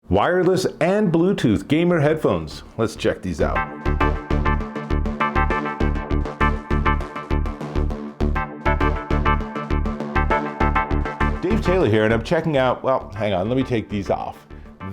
Wireless and Bluetooth gamer headphones. Let's check these out. Dave Taylor here, and I'm checking out, well, hang on, let me take these off.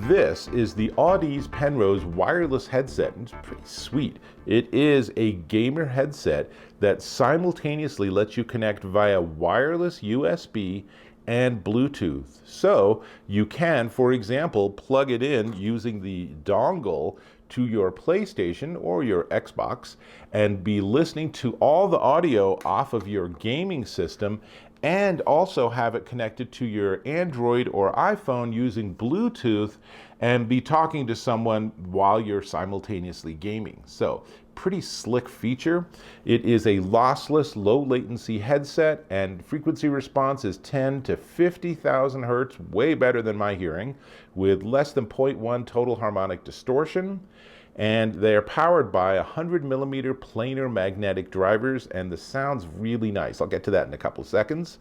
This is the Audeze Penrose wireless headset. It's pretty sweet. It is a gamer headset that simultaneously lets you connect via wireless USB and Bluetooth. So you can, for example, plug it in using the dongle to your PlayStation or your Xbox and be listening to all the audio off of your gaming system, and also have it connected to your Android or iPhone using Bluetooth and be talking to someone while you're simultaneously gaming. So pretty slick feature. It is a lossless, low latency headset, and frequency response is 10 to 50,000 hertz, way better than my hearing, with less than 0.1 total harmonic distortion. And they're powered by 100mm planar magnetic drivers, and the sound's really nice. I'll get to that in a couple of seconds.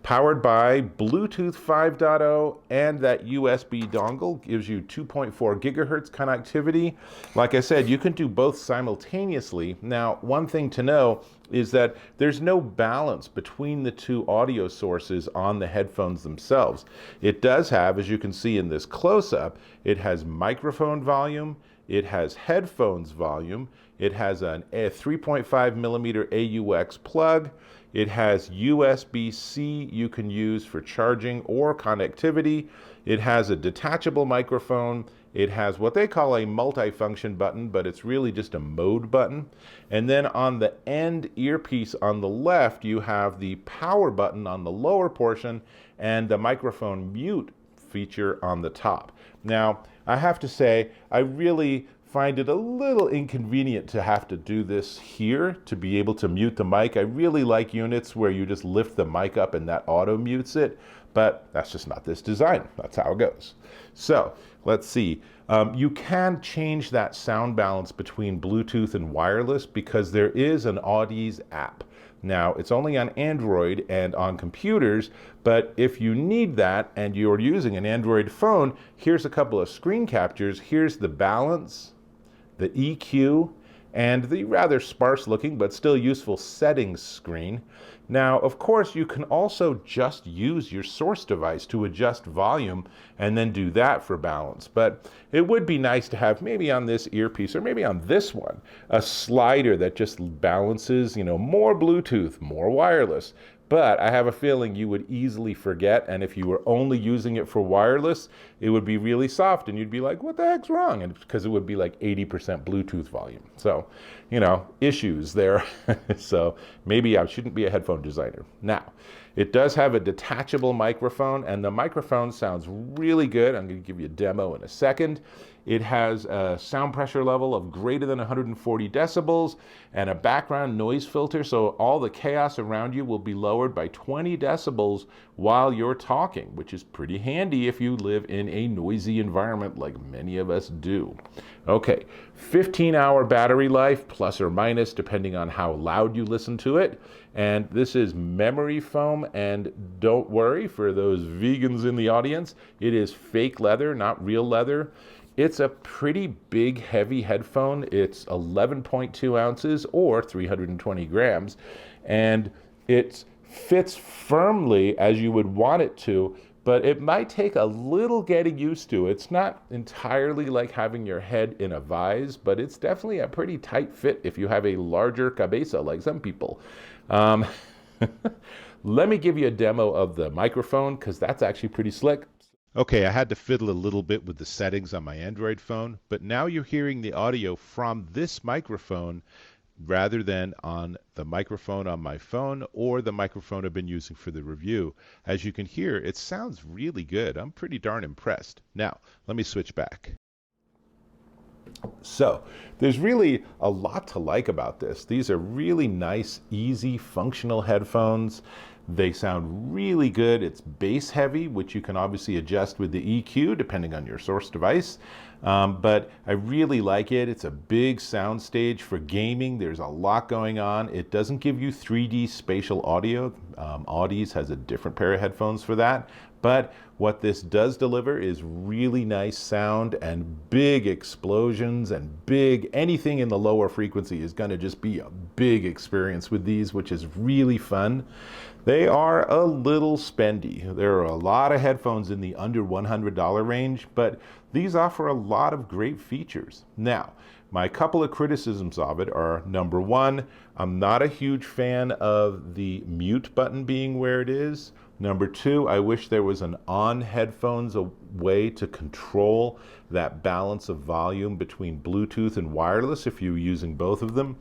Powered by Bluetooth 5.0, and that USB dongle gives you 2.4 gigahertz connectivity. Like I said, you can do both simultaneously. Now, one thing to know is that there's no balance between the two audio sources on the headphones themselves. It does have, as you can see in this close-up, it has microphone volume, it has headphones volume, it has a 3.5mm AUX plug, it has USB-C you can use for charging or connectivity, it has a detachable microphone, it has what they call a multifunction button, but it's really just a mode button. And then on the end earpiece on the left, you have the power button on the lower portion and the microphone mute feature on the top. Now, I have to say, I really find it a little inconvenient to have to do this here to be able to mute the mic. I really like units where you just lift the mic up and that auto mutes it, but that's just not this design. That's how it goes. So let's see. You can change that sound balance between Bluetooth and wireless because there is an Audeze app. Now, it's only on Android and on computers, but if you need that and you're using an Android phone, here's a couple of screen captures. Here's the balance, the EQ, and the rather sparse looking but still useful settings screen. Now, of course, you can also just use your source device to adjust volume and then do that for balance. But it would be nice to have, maybe on this earpiece or maybe on this one, a slider that just balances, more Bluetooth, more wireless. But I have a feeling you would easily forget, and if you were only using it for wireless, it would be really soft, and you'd be like, what the heck's wrong? And because it would be like 80% Bluetooth volume. So, issues there. So maybe I shouldn't be a headphone designer. Now, it does have a detachable microphone, and the microphone sounds really good. I'm going to give you a demo in a second. It has a sound pressure level of greater than 140 decibels and a background noise filter, so all the chaos around you will be lowered by 20 decibels while you're talking, which is pretty handy if you live in a noisy environment like many of us do. Okay, 15-hour battery life, plus or minus, depending on how loud you listen to it. And this is memory foam, and don't worry for those vegans in the audience, it is fake leather, not real leather. It's a pretty big, heavy headphone. It's 11.2 ounces or 320 grams, and it fits firmly as you would want it to, but it might take a little getting used to. It's not entirely like having your head in a vise, but it's definitely a pretty tight fit if you have a larger cabeza like some people. Let me give you a demo of the microphone because that's actually pretty slick. Okay, I had to fiddle a little bit with the settings on my Android phone, but now you're hearing the audio from this microphone rather than on the microphone on my phone or the microphone I've been using for the review. As you can hear, it sounds really good. I'm pretty darn impressed. Now, let me switch back. So, there's really a lot to like about this. These are really nice, easy, functional headphones. They sound really good. It's bass heavy, which you can obviously adjust with the EQ depending on your source device. But I really like it. It's a big sound stage for gaming. There's a lot going on. It doesn't give you 3D spatial audio. Audeze has a different pair of headphones for that, But what this does deliver is really nice sound and big explosions and anything in the lower frequency is going to just be a big experience with these, which is really fun. They are a little spendy. There are a lot of headphones in the under $100 range, but these offer a lot of great features. Now, my couple of criticisms of it are, number one, I'm not a huge fan of the mute button being where it is. Number two, I wish there was an on headphones a way to control that balance of volume between Bluetooth and wireless if you're using both of them.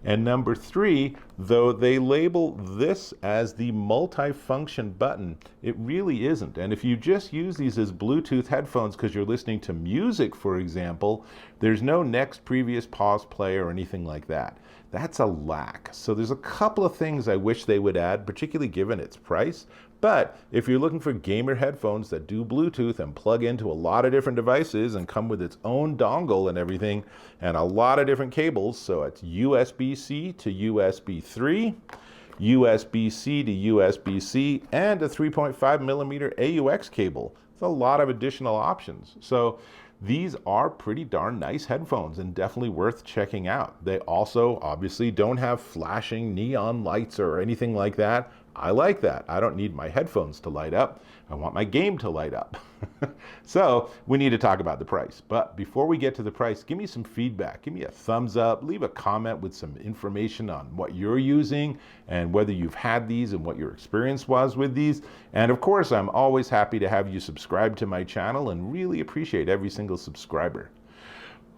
And number three, though they label this as the multi-function button, it really isn't. And if you just use these as Bluetooth headphones because you're listening to music, for example, there's no next, previous, pause, play, or anything like that. That's a lack. So there's a couple of things I wish they would add, particularly given its price. But if you're looking for gamer headphones that do Bluetooth and plug into a lot of different devices and come with its own dongle and everything and a lot of different cables, so it's USB-C to USB 3, USB-C to USB-C, and a 3.5 millimeter AUX cable. It's a lot of additional options. So these are pretty darn nice headphones and definitely worth checking out. They also obviously don't have flashing neon lights or anything like that. I like that. I don't need my headphones to light up. I want my game to light up. So we need to talk about the price. But before we get to the price, give me some feedback. Give me a thumbs up. Leave a comment with some information on what you're using and whether you've had these and what your experience was with these. And of course, I'm always happy to have you subscribe to my channel and really appreciate every single subscriber.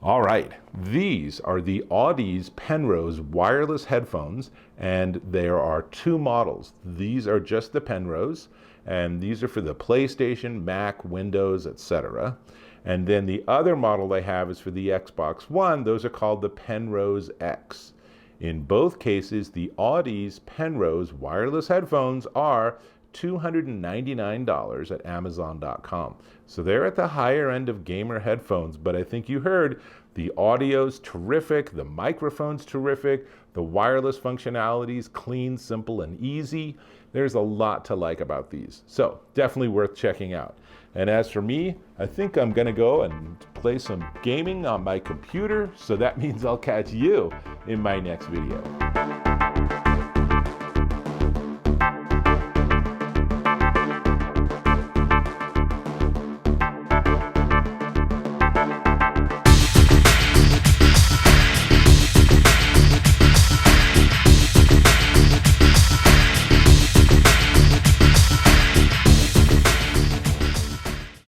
All right, these are the Audeze Penrose wireless headphones, and there are two models. These are just the Penrose, and these are for the PlayStation, Mac, Windows, etc. And then the other model they have is for the Xbox One. Those are called the Penrose X. In both cases, the Audeze Penrose wireless headphones are $299 at Amazon.com. So they're at the higher end of gamer headphones, but I think you heard the audio's terrific, the microphone's terrific, the wireless functionality's clean, simple, and easy. There's a lot to like about these. So definitely worth checking out. And as for me, I think I'm gonna go and play some gaming on my computer. So that means I'll catch you in my next video.